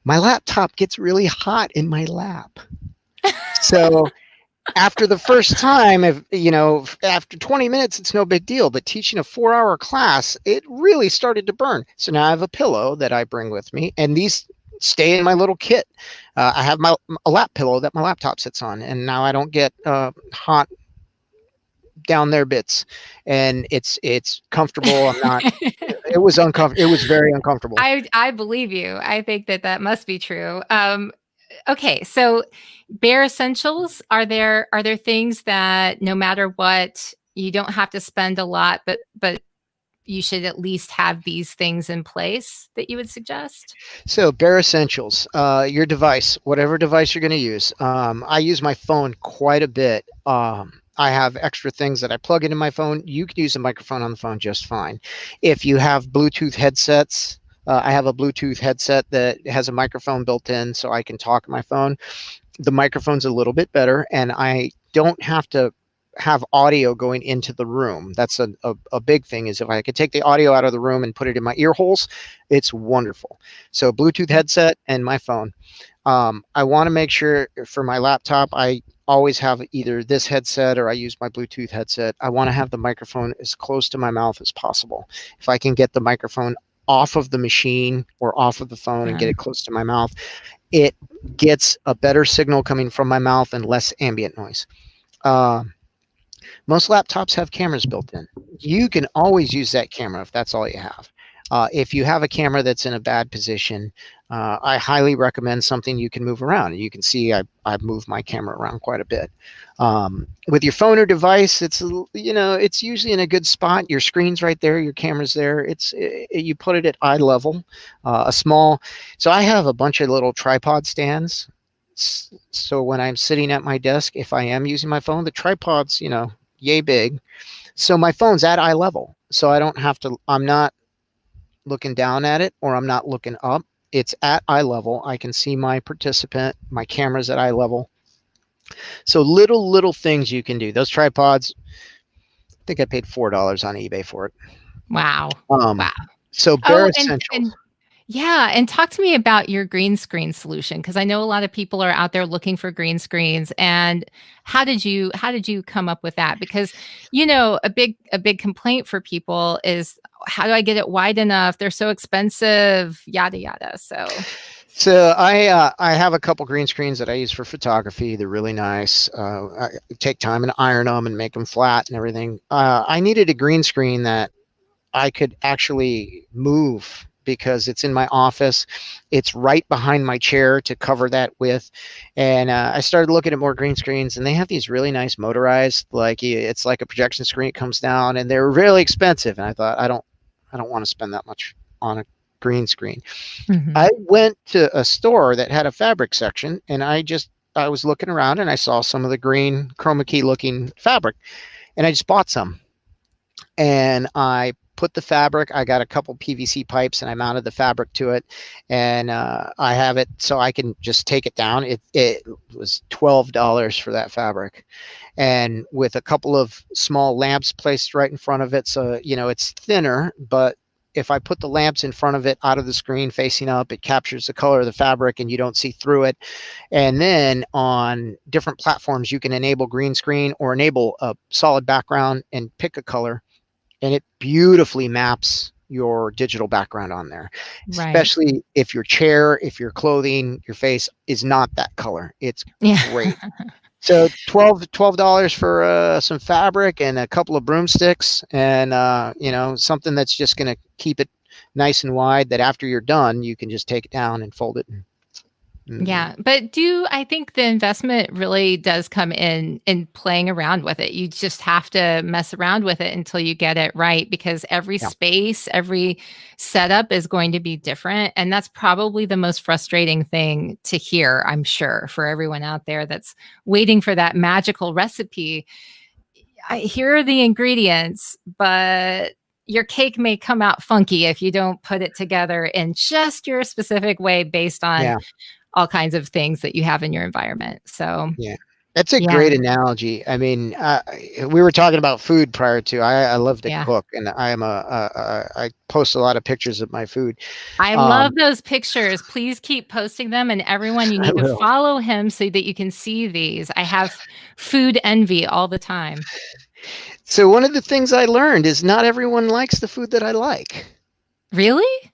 laptop gets really hot in my lap. So after the first time, after 20 minutes, it's no big deal. But teaching a 4-hour class, it really started to burn. So now I have a pillow that I bring with me, and these stay in my little kit. I have a lap pillow that my laptop sits on, and now I don't get hot down there bits, and it's comfortable. I'm not. It was uncomfortable. It was very uncomfortable. I believe you. I think that must be true. Okay, so bare essentials, are there things that no matter what, you don't have to spend a lot, but you should at least have these things in place that you would suggest? So bare essentials, your device, whatever device you're going to use. I use my phone quite a bit. I have extra things that I plug into my phone. You can use a microphone on the phone just fine. If you have Bluetooth headsets, I have a Bluetooth headset that has a microphone built in, so I can talk on my phone. The microphone's a little bit better, and I don't have to have audio going into the room. That's a big thing, is if I could take the audio out of the room and put it in my ear holes, it's wonderful. So Bluetooth headset and my phone. I want to make sure for my laptop, I always have either this headset or I use my Bluetooth headset. I want to have the microphone as close to my mouth as possible. If I can get the microphone off of the machine or off of the phone and get it close to my mouth, it gets a better signal coming from my mouth and less ambient noise. Most laptops have cameras built in. You can always use that camera if that's all you have. If you have a camera that's in a bad position, I highly recommend something you can move around. You can see I've moved my camera around quite a bit. With your phone or device, it's usually in a good spot. Your screen's right there, your camera's there. You put it at eye level. So I have a bunch of little tripod stands. So when I'm sitting at my desk, if I am using my phone, the tripod's yay big. So my phone's at eye level. So I don't have to. I'm not looking down at it, or I'm not looking up. It's at eye level. I can see my participant. My camera's at eye level. So little things you can do. Those tripods, I think I paid $4 on eBay for it. Wow. Wow. So bare essentials. And talk to me about your green screen solution, because I know a lot of people are out there looking for green screens. And how did you come up with that? Because a big complaint for people is, how do I get it wide enough? They're so expensive, yada yada. So I have a couple green screens that I use for photography. They're really nice. I take time and iron them and make them flat and everything. I needed a green screen that I could actually move, because it's in my office. It's right behind my chair to cover that with. And I started looking at more green screens, and they have these really nice motorized, it's like a projection screen. It comes down, and they're really expensive. And I thought, I don't want to spend that much on a green screen. Mm-hmm. I went to a store that had a fabric section, and I was looking around, and I saw some of the green chroma key looking fabric, and I just bought some. And I put the fabric, I got a couple PVC pipes, and I mounted the fabric to it, and I have it so I can just take it down. It was $12 for that fabric, and with a couple of small lamps placed right in front of it, so it's thinner, but if I put the lamps in front of it out of the screen facing up, it captures the color of the fabric and you don't see through it. And then on different platforms, you can enable green screen or enable a solid background and pick a color, and it beautifully maps your digital background on there, right. Especially if your chair, if your clothing, your face is not that color. It's great. So $12 for some fabric and a couple of broomsticks, and something that's just going to keep it nice and wide, that after you're done, you can just take it down and fold it. Yeah, but I think the investment really does come in playing around with it. You just have to mess around with it until you get it right, because every space, every setup is going to be different. And that's probably the most frustrating thing to hear, I'm sure, for everyone out there that's waiting for that magical recipe. Here are the ingredients, but your cake may come out funky if you don't put it together in just your specific way based on all kinds of things that you have in your environment. So That's a great analogy. I mean, we were talking about food prior to. I love to cook, and I post a lot of pictures of my food. I love those pictures. Please keep posting them, and everyone, you need to follow him so that you can see these. I have food envy all the time. So one of the things I learned is not everyone likes the food that I like. Really?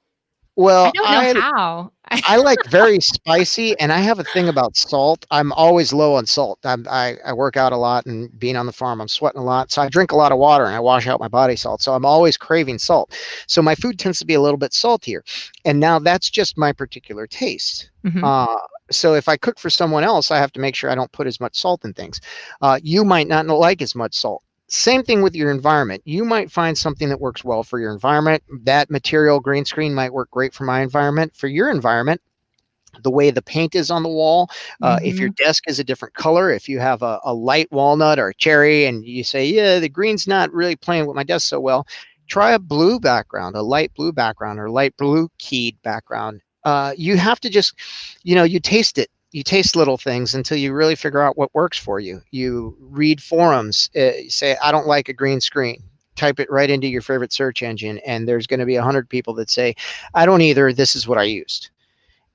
Well, I don't know how. I like very spicy, and I have a thing about salt. I'm always low on salt. I work out a lot, and being on the farm, I'm sweating a lot. So I drink a lot of water, and I wash out my body salt. So I'm always craving salt. So my food tends to be a little bit saltier. And now that's just my particular taste. So if I cook for someone else, I have to make sure I don't put as much salt in things. You might not like as much salt. Same thing with your environment. You might find something that works well for your environment. That material, green screen, might work great for my environment. For your environment, the way the paint is on the wall, if your desk is a different color, if you have a light walnut or a cherry and you say, yeah, the green's not really playing with my desk so well, try a blue background, a light blue background, or light blue keyed background. You have to just, you taste it. You taste little things until you really figure out what works for you. You read forums, you say, I don't like a green screen. Type it right into your favorite search engine, and there's going to be 100 people that say, I don't either. This is what I used.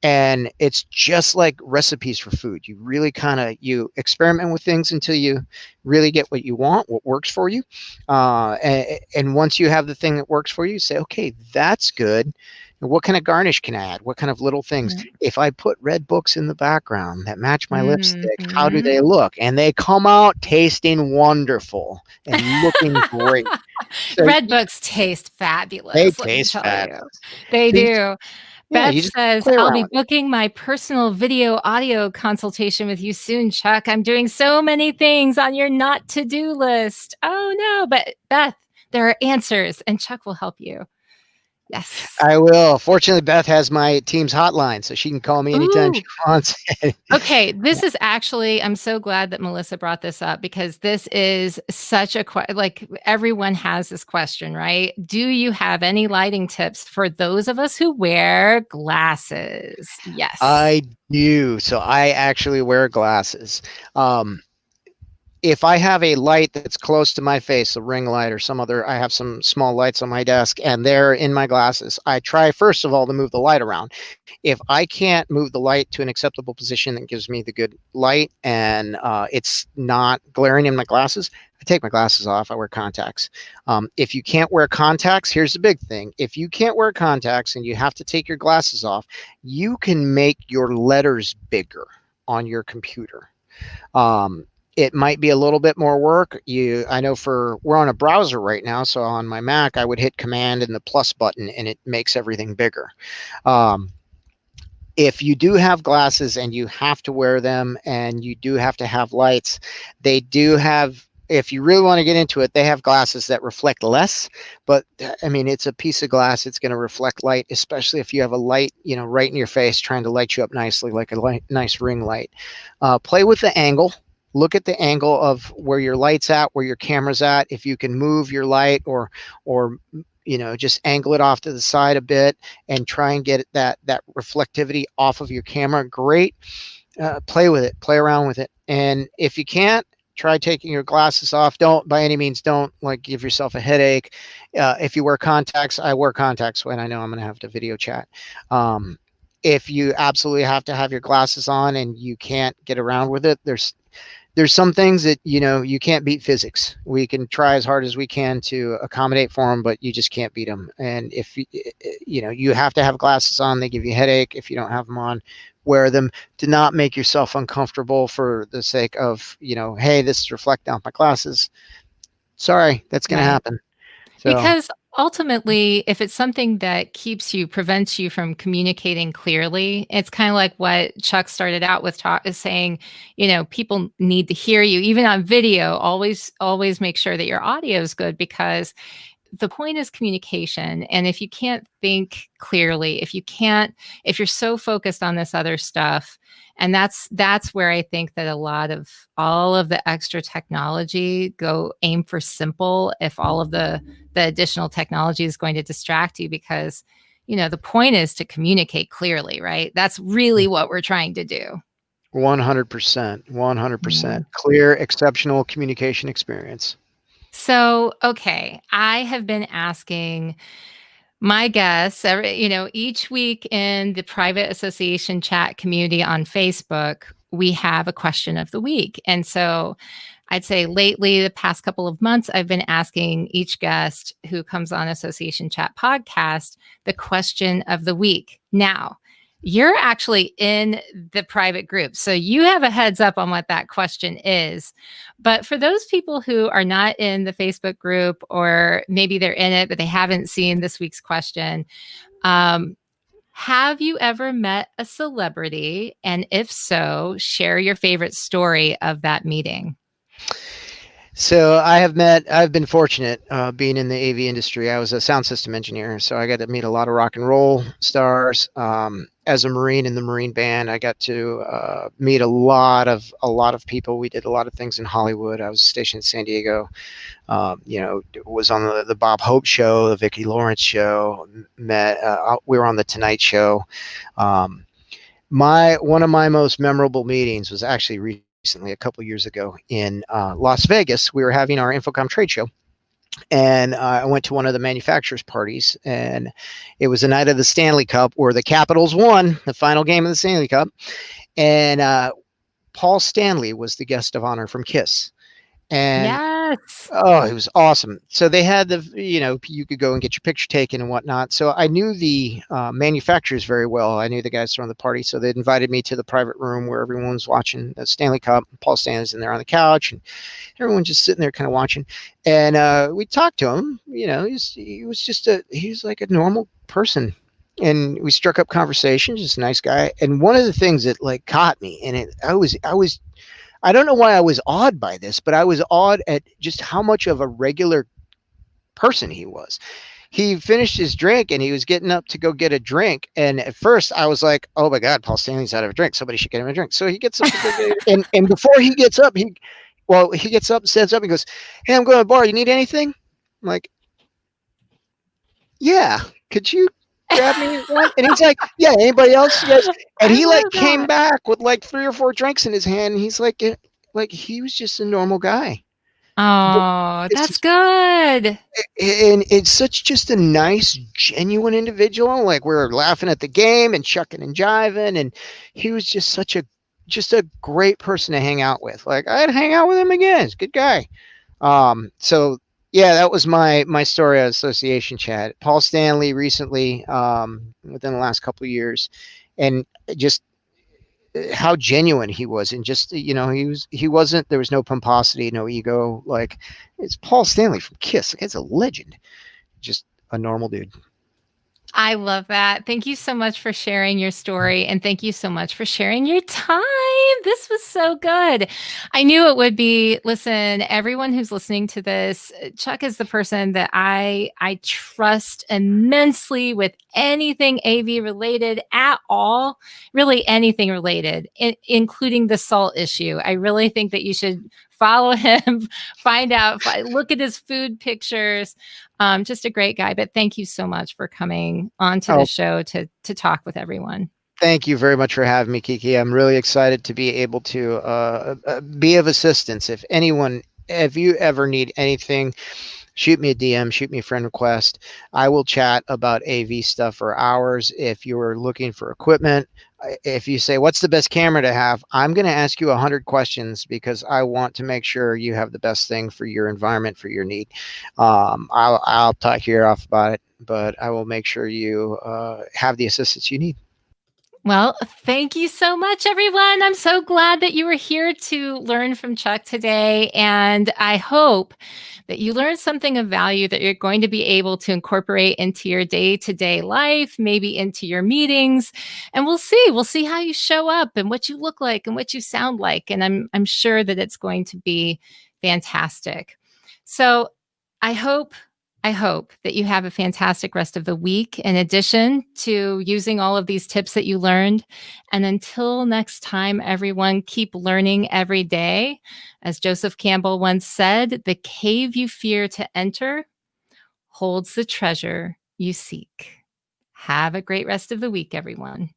And it's just like recipes for food. You really you experiment with things until you really get what you want, what works for you. And once you have the thing that works for you, say, okay, that's good. What kind of garnish can I add? What kind of little things? If I put red books in the background that match my lipstick, how do they look? And they come out tasting wonderful and looking great. So red books taste fabulous. They taste fabulous. They do. Beth says, I'll be booking my personal video audio consultation with you soon, Chuck. I'm doing so many things on your not to-do list. Oh, no. But Beth, there are answers, and Chuck will help you. Yes. I will. Fortunately, Beth has my team's hotline, so she can call me anytime she wants. Okay. This is actually, I'm so glad that Melissa brought this up, because this is such a, like, everyone has this question, right? Do you have any lighting tips for those of us who wear glasses? Yes. I do. So I actually wear glasses. If I have a light that's close to my face, a ring light or some other, I have some small lights on my desk and they're in my glasses, I try first of all to move the light around. If I can't move the light to an acceptable position that gives me the good light and it's not glaring in my glasses, I take my glasses off. I wear contacts. If you can't wear contacts, here's the big thing. If you can't wear contacts and you have to take your glasses off, you can make your letters bigger on your computer. It might be a little bit more work. I know we're on a browser right now, so on my Mac, I would hit Command and the plus button, and it makes everything bigger. If you do have glasses and you have to wear them and you do have to have lights, they do have, if you really want to get into it, they have glasses that reflect less, but I mean, it's a piece of glass. It's going to reflect light, especially if you have a light, right in your face, trying to light you up nicely, like a nice ring light. Play with the angle. Look at the angle of where your light's at, where your camera's at. If you can move your light or just angle it off to the side a bit and try and get that reflectivity off of your camera, great. Play with it, play around with it. And if you can't, try taking your glasses off. Don't, by any means, don't like give yourself a headache. If you wear contacts, I wear contacts when I know I'm going to have to video chat. If you absolutely have to have your glasses on and you can't get around with it, there's some things that, you can't beat physics. We can try as hard as we can to accommodate for them, but you just can't beat them. And if, you have to have glasses on, they give you a headache. If you don't have them on, wear them. Do not make yourself uncomfortable for the sake of, hey, this is reflecting off my glasses. Sorry, that's going to happen. So. Because ultimately, if it's something that prevents you from communicating clearly, it's kind of like what Chuck started out with is saying, people need to hear you. Even on video, always make sure that your audio is good, because the point is communication. And if you can't think clearly, if you're so focused on this other stuff, and that's where I think that all of the extra technology aim for simple, if all of the additional technology is going to distract you, because, the point is to communicate clearly, right? That's really what we're trying to do. 100%. 100%. Clear, exceptional communication experience. So, okay, I have been asking my guests, each week in the private association chat community on Facebook, we have a question of the week. And so I'd say lately, the past couple of months, I've been asking each guest who comes on Association Chat podcast the question of the week. Now, you're actually in the private group, so you have a heads up on what that question is. But for those people who are not in the Facebook group, or maybe they're in it, but they haven't seen this week's question, have you ever met a celebrity? And if so, share your favorite story of that meeting. So I've been fortunate being in the AV industry. I was a sound system engineer, so I got to meet a lot of rock and roll stars. As a Marine in the Marine band, I got to meet a lot of people. We did a lot of things in Hollywood. I was stationed in San Diego. Was on the Bob Hope show, the Vicki Lawrence show. We were on the Tonight Show. One of my most memorable meetings was actually recently, a couple years ago in Las Vegas. We were having our InfoComm trade show, and I went to one of the manufacturers' parties, and it was the night of the Stanley Cup, where the Capitals won the final game of the Stanley Cup, and Paul Stanley was the guest of honor from KISS. And yes. Oh, it was awesome. So they had you could go and get your picture taken and whatnot. So I knew the manufacturers very well. I knew the guys throwing the party. So they invited me to the private room where everyone was watching the Stanley Cup. Paul Stanley's in there on the couch, and everyone just sitting there kind of watching. And we talked to him. He was like a normal person. And we struck up conversation, just a nice guy. And one of the things that like caught me, and I don't know why I was awed by this, but I was awed at just how much of a regular person he was. He finished his drink and he was getting up to go get a drink. And at first I was like, oh my God, Paul Stanley's out of a drink. Somebody should get him a drink. So he gets up to go get it. And before he gets up, he gets up, stands up and goes, hey, I'm going to the bar. You need anything? I'm like, yeah, could you grab me one? And he's like, yeah, anybody else? Yes. And he came back with like 3 or 4 drinks in his hand. And he's like he was just a normal guy. Oh, that's good. And it's just a nice, genuine individual. Like, we were laughing at the game and chucking and jiving. And he was just just a great person to hang out with. Like, I'd hang out with him again. He's a good guy. So yeah, that was my story of Association Chat. Paul Stanley recently, within the last couple of years, and just how genuine he was, and just he wasn't. There was no pomposity, no ego. Like, it's Paul Stanley from KISS. Like, it's a legend. Just a normal dude. I love that. Thank you so much for sharing your story, and thank you so much for sharing your time. This was so good. I knew it would be. Listen, everyone who's listening to this, Chuck is the person that I trust immensely with anything AV related at all, really anything related, including the salt issue. I really think that you should follow him, look at his food pictures. Just a great guy. But thank you so much for coming onto the show to talk with everyone. Thank you very much for having me, Kiki. I'm really excited to be able to be of assistance. If you ever need anything, shoot me a DM, shoot me a friend request. I will chat about AV stuff for hours. If you're looking for equipment, if you say, what's the best camera to have? I'm going to ask you 100 questions, because I want to make sure you have the best thing for your environment, for your need. I'll talk your ear off about it, but I will make sure you have the assistance you need. Well, thank you so much, everyone. I'm so glad that you were here to learn from Chuck today. And I hope that you learned something of value that you're going to be able to incorporate into your day-to-day life, maybe into your meetings. And we'll see how you show up and what you look like and what you sound like. And I'm sure that it's going to be fantastic. So I hope that you have a fantastic rest of the week, in addition to using all of these tips that you learned. And until next time, everyone, keep learning every day. As Joseph Campbell once said, the cave you fear to enter holds the treasure you seek. Have a great rest of the week, everyone.